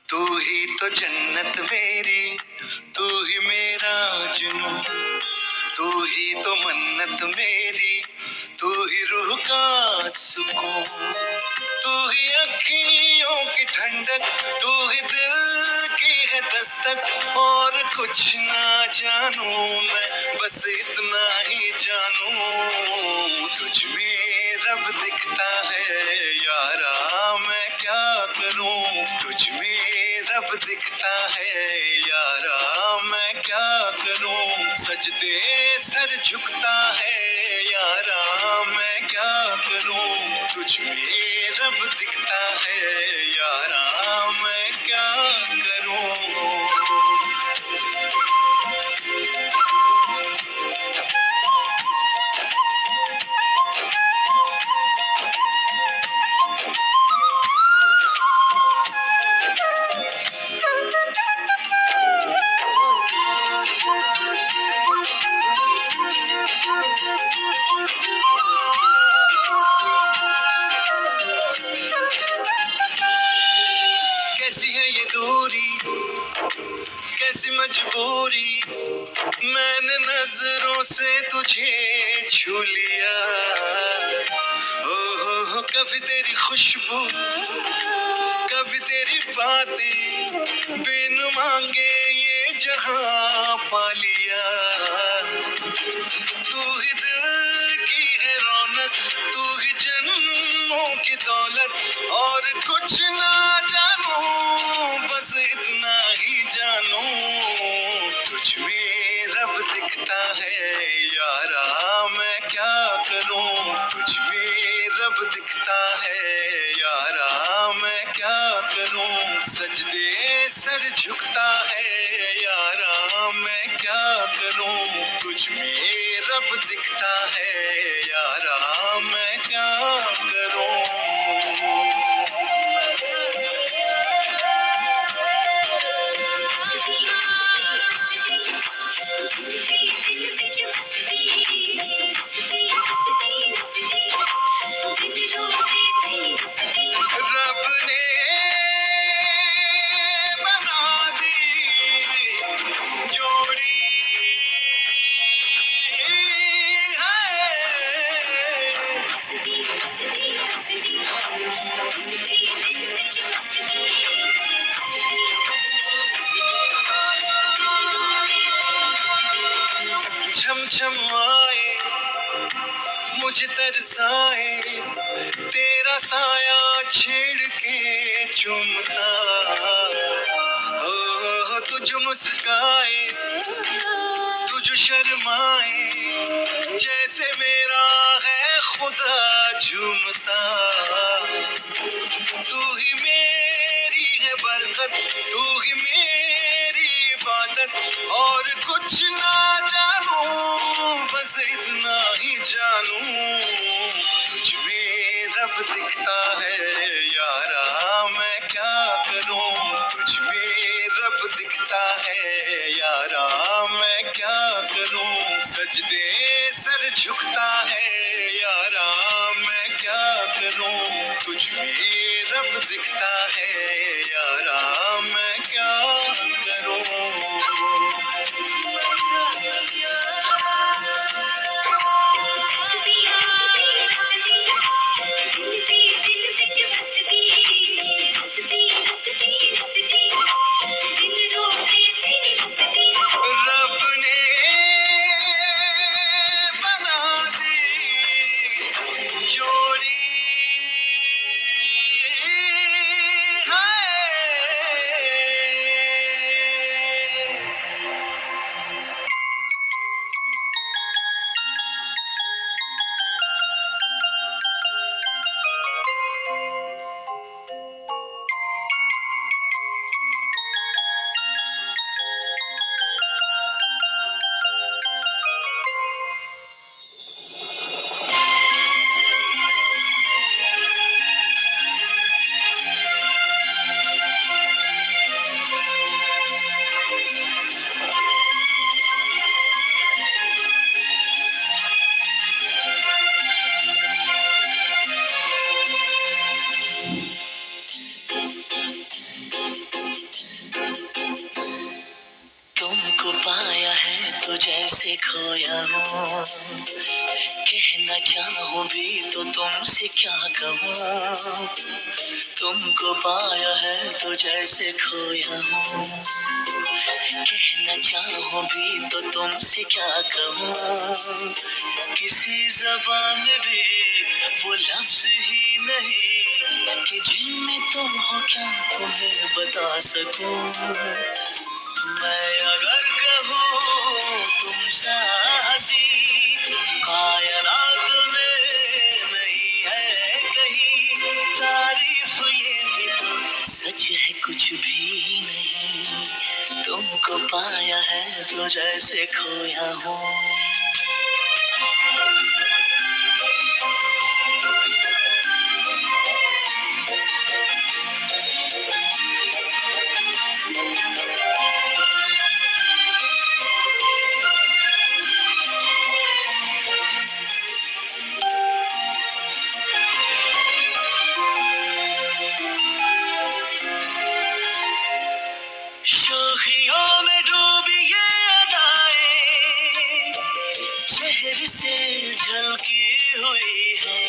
तू ही तो जन्नत मेरी, तू ही मेरा जुनून, तू ही तो मन्नत मेरी, तू ही रूह का सुकून, तू ही अखियों की ठंडक, तू ही दिल की है दस्तक। और कुछ ना जानू मैं, बस इतना ही जानू, तुझ में रब दिखता है यारा, मैं क्या करूं। तुझ में रब दिखता है यारा, मैं क्या करूं। सजदे सर झुकता है यारा, मैं क्या करूं। तुझ में रब दिखता है यारा, मैं क्या करूं। कैसी है ये दूरी, कैसी मजबूरी, मैंने नजरों से तुझे छू लिया। हो कभी तेरी खुशबू, कभी तेरी बातें, बिन मांगे ये जहां पा लिया। तू ही दिल की है रौनक, तू ही जन्मों की दौलत। और कुछ ना जानू, बस इतना ही जानू, तुझ में रब दिखता है यारा, मैं क्या करूं। तुझ में रब दिखता है यारा, मैं क्या करूं। सजदे सर झुकता है यारा, मैं क्या करूं। तुझ में रब दिखता है यारा, मैं क्या करूं। रब ने बना दी जोड़ी छम छम आए, मुझे तरसाए, तेरा साया छेड़ के चूमता। हो तुझ मुस्काए, तुझ शर्माए, जैसे मेरा है खुदा झूमता। तू ही मेरी है बरकत, तू ही मेरी इबादत। और कुछ ना जानू, बस इतना ही जानू, तुझ में रब दिखता है यारा, मैं क्या करूं। तुझ में रब दिखता है यारा, मैं क्या करूं। सजदे सर झुकता है यारा, मैं क्या करूं। तुझ में रब दिखता है यारा, मैं क्या करूं। रब ने बना दी जोड़ी है। तुमको पाया है तो जैसे खोया हूँ, कहना चाहूँ भी तो तुमसे क्या कहूँ। तुमको पाया है तो जैसे खोया हूँ, कहना चाहूँ भी तो तुमसे क्या कहूँ। किसी ज़बान में भी वो लफ्ज़ ही नहीं कि जिनमें तुम हो क्या तुम्हें बता सकूँ। मैं अगर कहूँ तुम सा हंसी कायनात में नहीं है कहीं, तारीफ ये भी तो सच है कुछ भी नहीं। तुमको पाया है तो जैसे खोया हूँ। शोखियों में डूबी ये अदाएं चेहरे से झलकी हुई है,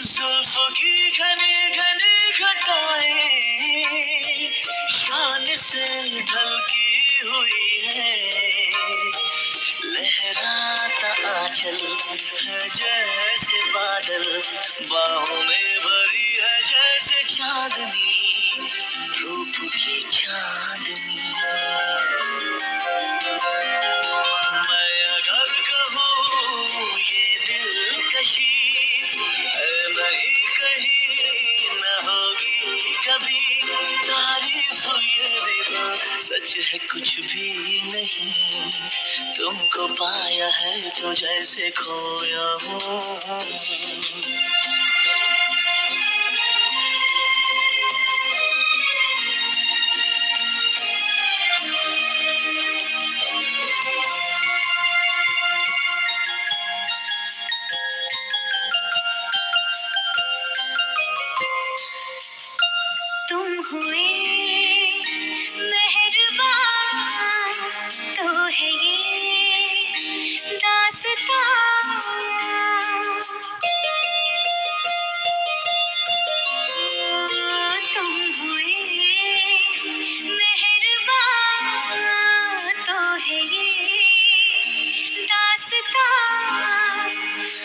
जुल्फों की घनी घनी घटाएं शान से ढलकी हुई है। लहराता आंचल है जैसे बादल, बाहों में भरी है जैसे चांदनी, रूप की चांदनी। मैं अगर कहूँ ये दिलकशी है नहीं कहीं न होगी कभी, तारीफ ये भी तो सच है कुछ भी नहीं। तुमको पाया है तो जैसे खोया हूँ। तुम हुए मेहरबान तो है ये दास्तां, तुम हुए मेहरबान तो है ये दास्तां।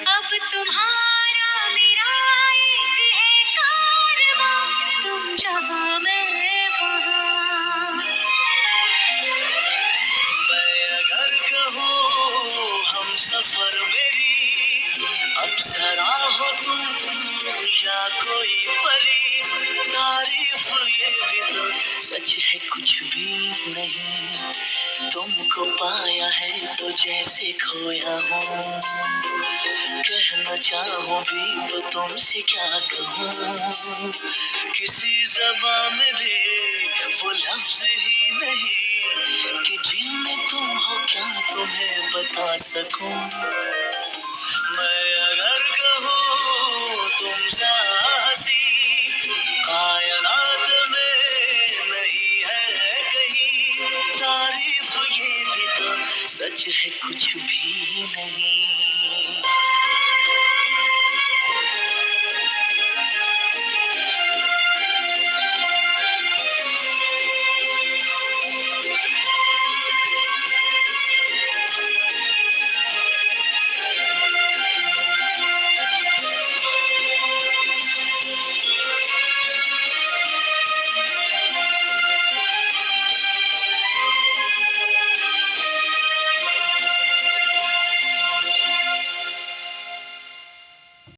अब तुम्हारा मेरा एक है कारवां, तुम जहाँ मैं वहाँ। मैं अगर कहूँ हम सफर मेरी अप्सरा हो तुम या कोई परी, तारीफ ये भी तो सच है कुछ भी नहीं। तुमको पाया है तो जैसे खोया हूँ, कहना चाहूँ भी तो तुमसे क्या कहूँ। किसी ज़बान में भी वो लफ्ज़ ही नहीं कि जिनमें तुम हो क्या तुम्हें बता सकूँ। मैं अगर कहूँ तुम सा हंसी कायनात में नहीं है कहीं, तारीफ ये भी तो सच है कुछ भी नहीं।